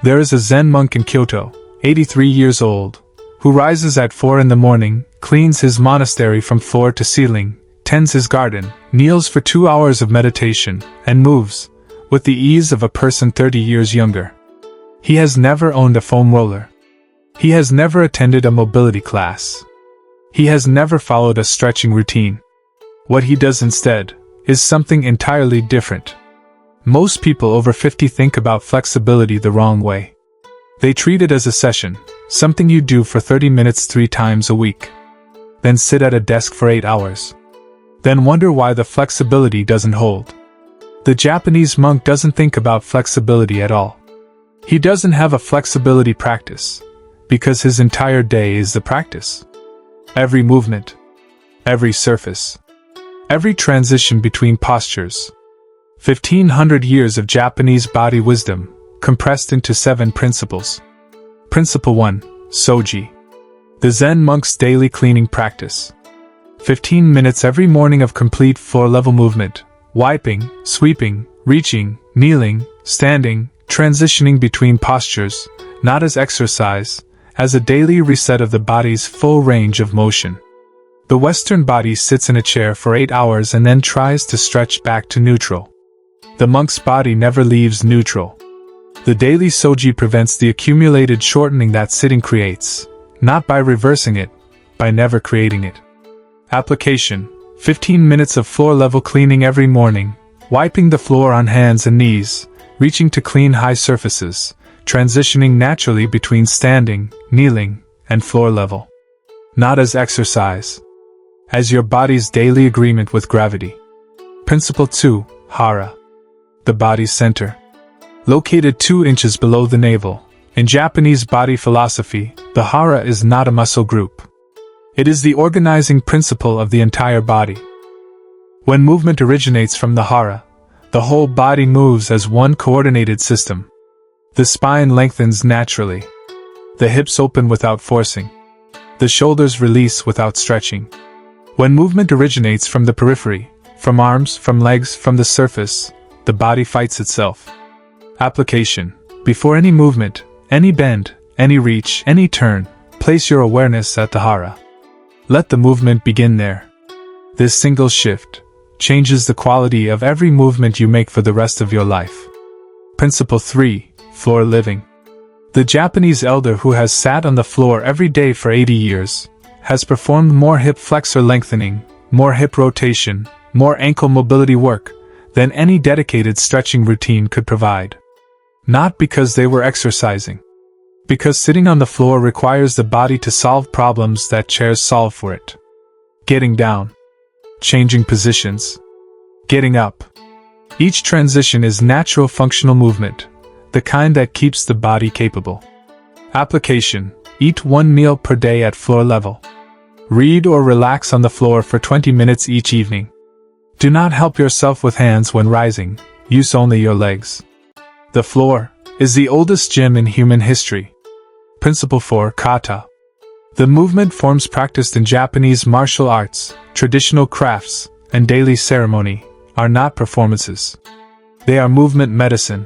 There is a Zen monk in Kyoto, 83 years old, who rises at 4 in the morning, cleans his monastery from floor to ceiling, tends his garden, kneels for 2 hours of meditation, and moves, with the ease of a person 30 years younger. He has never owned a foam roller. He has never attended a mobility class. He has never followed a stretching routine. What he does instead is something entirely different. Most people over 50 think about flexibility the wrong way. They treat it as a session, something you do for 30 minutes 3 times a week. Then sit at a desk for 8 hours. Then wonder why the flexibility doesn't hold. The Japanese monk doesn't think about flexibility at all. He doesn't have a flexibility practice, because his entire day is the practice. Every movement, every surface, every transition between postures. 1500 years of Japanese body wisdom, compressed into 7 principles. Principle 1, Soji. The Zen monk's daily cleaning practice. 15 minutes every morning of complete floor-level movement, wiping, sweeping, reaching, kneeling, standing, transitioning between postures, not as exercise, as a daily reset of the body's full range of motion. The Western body sits in a chair for 8 hours and then tries to stretch back to neutral. The monk's body never leaves neutral. The daily Soji prevents the accumulated shortening that sitting creates, not by reversing it, by never creating it. Application: 15 minutes of floor-level cleaning every morning, wiping the floor on hands and knees, reaching to clean high surfaces, transitioning naturally between standing, kneeling, and floor level. Not as exercise. As your body's daily agreement with gravity. Principle 2, Hara. The body's center. Located 2 inches below the navel. In Japanese body philosophy, the Hara is not a muscle group. It is the organizing principle of the entire body. When movement originates from the Hara, the whole body moves as one coordinated system. The spine lengthens naturally. The hips open without forcing. The shoulders release without stretching. When movement originates from the periphery, from arms, from legs, from the surface, the body fights itself. Application: before any movement, any bend, any reach, any turn, place your awareness at the Hara. Let the movement begin there. This single shift changes the quality of every movement you make for the rest of your life. Principle 3, Floor living. The Japanese elder who has sat on the floor every day for 80 years has performed more hip flexor lengthening, more hip rotation, more ankle mobility work than any dedicated stretching routine could provide. Not because they were exercising. Because sitting on the floor requires the body to solve problems that chairs solve for it. Getting down. Changing positions. Getting up. Each transition is natural functional movement, the kind that keeps the body capable. Application: eat 1 meal per day at floor level. Read or relax on the floor for 20 minutes each evening. Do not help yourself with hands when rising, use only your legs. The floor is the oldest gym in human history. Principle 4, Kata. The movement forms practiced in Japanese martial arts, traditional crafts, and daily ceremony are not performances. They are movement medicine.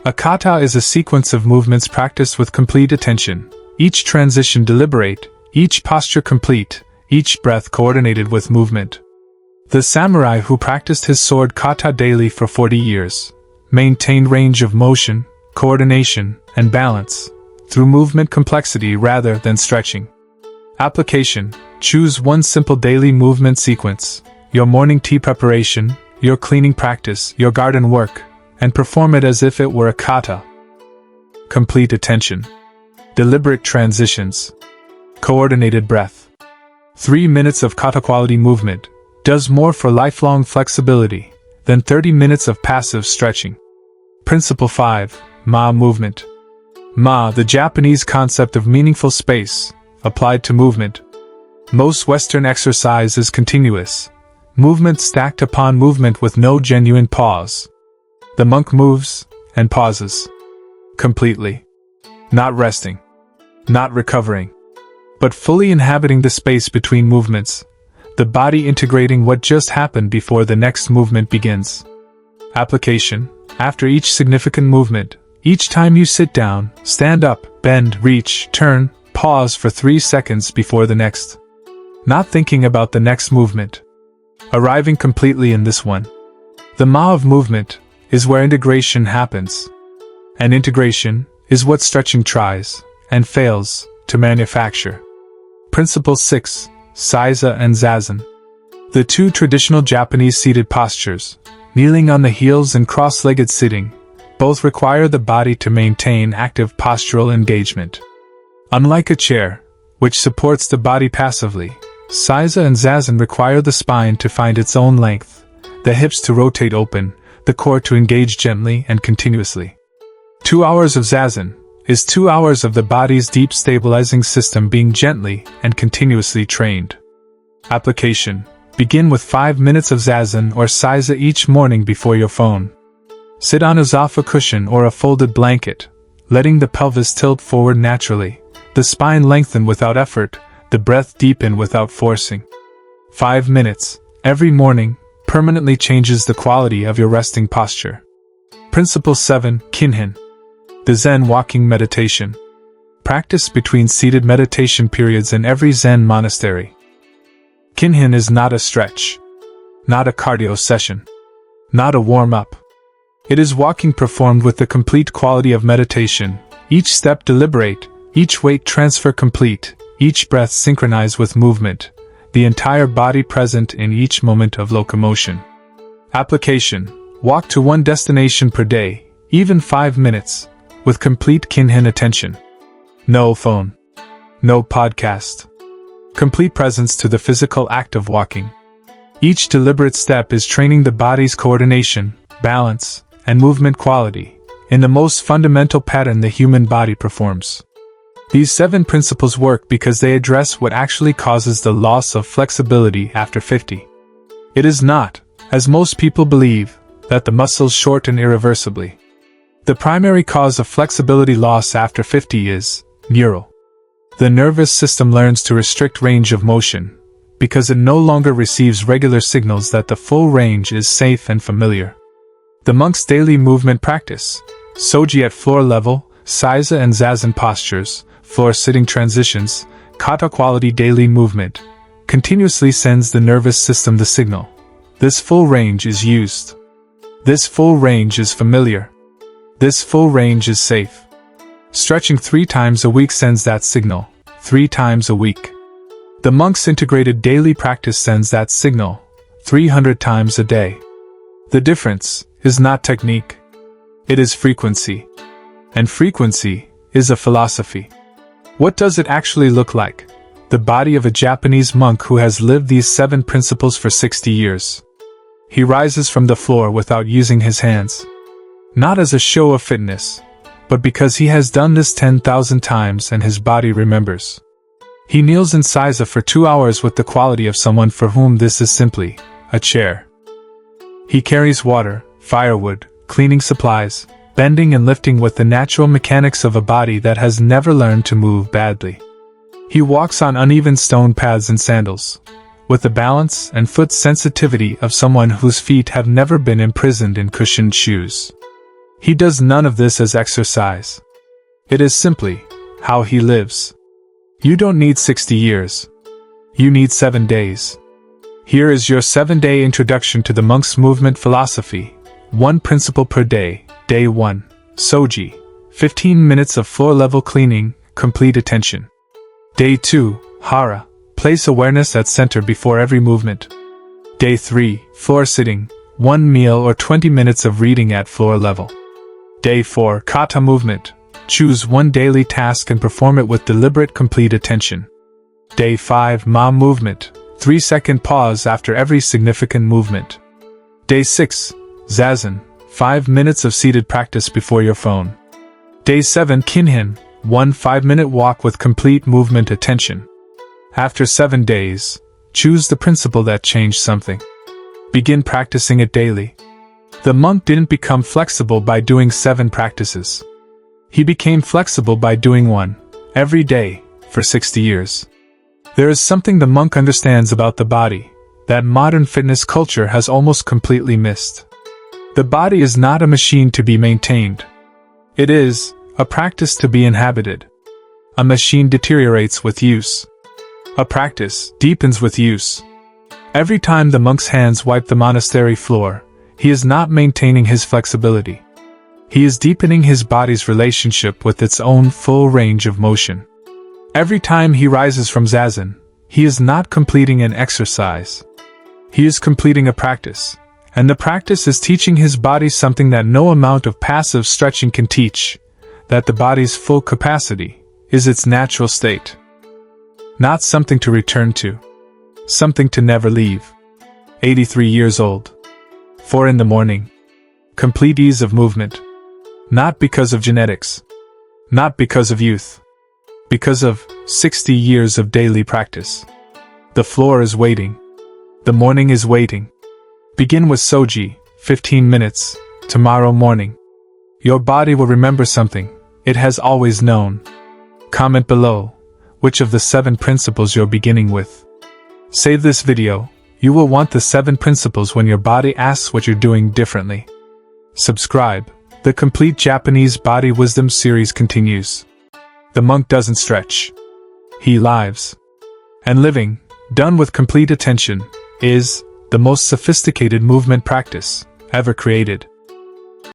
A kata is a sequence of movements practiced with complete attention, each transition deliberate, each posture complete, each breath coordinated with movement. The samurai who practiced his sword kata daily for 40 years maintained range of motion, coordination, and balance through movement complexity rather than stretching. Application: choose one simple daily movement sequence, your morning tea preparation, your cleaning practice, your garden work, and perform it as if it were a kata. Complete attention. Deliberate transitions. Coordinated breath. 3 minutes of kata quality movement does more for lifelong flexibility than 30 minutes of passive stretching. Principle 5, Ma movement. Ma, the Japanese concept of meaningful space, applied to movement. Most Western exercise is continuous. Movement stacked upon movement with no genuine pause. The monk moves and pauses. Completely. Not resting. Not recovering. But fully inhabiting the space between movements, the body integrating what just happened before the next movement begins. Application: after each significant movement, Each time you sit down, stand up, bend, reach, turn, pause for 3 seconds before the next. Not thinking about the next movement. Arriving completely in this one. The ma of movement is where integration happens. And integration is what stretching tries, and fails, to manufacture. Principle 6. Seiza and Zazen. The two traditional Japanese seated postures, kneeling on the heels and cross-legged sitting, both require the body to maintain active postural engagement. Unlike a chair, which supports the body passively, Seiza and Zazen require the spine to find its own length, the hips to rotate open, the core to engage gently and continuously. 2 hours of Zazen is 2 hours of the body's deep stabilizing system being gently and continuously trained. Application. Begin with 5 minutes of Zazen or Seiza each morning before your phone. Sit on a zafa cushion or a folded blanket, letting the pelvis tilt forward naturally, the spine lengthen without effort, the breath deepen without forcing. 5 minutes, every morning, permanently changes the quality of your resting posture. Principle 7. Kinhin. The Zen walking meditation. Practice between seated meditation periods in every Zen monastery. Kinhin is not a stretch. Not a cardio session. Not a warm-up. It is walking performed with the complete quality of meditation, each step deliberate, each weight transfer complete, each breath synchronized with movement, the entire body present in each moment of locomotion. Application. Walk to one destination per day, even 5 minutes, with complete kinhin attention. No phone. No podcast. Complete presence to the physical act of walking. Each deliberate step is training the body's coordination, balance, and movement quality, in the most fundamental pattern the human body performs. These 7 principles work because they address what actually causes the loss of flexibility after 50. It is not, as most people believe, that the muscles shorten irreversibly. The primary cause of flexibility loss after 50 is neural. The nervous system learns to restrict range of motion, because it no longer receives regular signals that the full range is safe and familiar. The monk's daily movement practice, Soji at floor level, Seiza and Zazen postures, floor sitting transitions, Kata quality daily movement, continuously sends the nervous system the signal. This full range is used. This full range is familiar. This full range is safe. Stretching 3 times a week sends that signal, 3 times a week. The monk's integrated daily practice sends that signal, 300 times a day. The difference is not technique. It is frequency. And frequency is a philosophy. What does it actually look like? The body of a Japanese monk who has lived these 7 principles for 60 years. He rises from the floor without using his hands. Not as a show of fitness, but because he has done this 10,000 times and his body remembers. He kneels in Seiza for 2 hours with the quality of someone for whom this is simply a chair. He carries water, firewood, cleaning supplies, bending and lifting with the natural mechanics of a body that has never learned to move badly. He walks on uneven stone paths and sandals, with the balance and foot sensitivity of someone whose feet have never been imprisoned in cushioned shoes. He does none of this as exercise. It is simply how he lives. You don't need 60 years. You need 7 days. Here is your 7-day introduction to the monk's movement philosophy. 1 principle per day. Day 1. Soji. 15 minutes of floor-level cleaning, complete attention. Day 2. Hara. Place awareness at center before every movement. Day 3. Floor sitting. 1 meal or 20 minutes of reading at floor level. Day 4. Kata movement. Choose one daily task and perform it with deliberate complete attention. Day 5. Ma movement. 3-second pause after every significant movement. Day 6. Zazen. 5 minutes of seated practice before your phone. Day 7. Kinhin. 1 5-minute walk with complete movement attention. After 7 days, choose the principle that changed something. Begin practicing it daily. The monk didn't become flexible by doing 7 practices. He became flexible by doing 1 every day for 60 years. There is something the monk understands about the body that modern fitness culture has almost completely missed. The body is not a machine to be maintained. It is a practice to be inhabited. A machine deteriorates with use. A practice deepens with use. Every time the monk's hands wipe the monastery floor, he is not maintaining his flexibility. He is deepening his body's relationship with its own full range of motion. Every time he rises from zazen, he is not completing an exercise. He is completing a practice, and the practice is teaching his body something that no amount of passive stretching can teach, that the body's full capacity is its natural state. Not something to return to. Something to never leave. 83 years old. 4 in the morning. Complete ease of movement. Not because of genetics. Not because of youth. Because of 60 years of daily practice. The floor is waiting. The morning is waiting. Begin with Soji, 15 minutes, tomorrow morning. Your body will remember something it has always known. Comment below which of the 7 principles you're beginning with. Save this video. You will want the 7 principles when your body asks what you're doing differently. Subscribe. The complete Japanese Body Wisdom series continues. The monk doesn't stretch. He lives. And living, done with complete attention, is the most sophisticated movement practice ever created.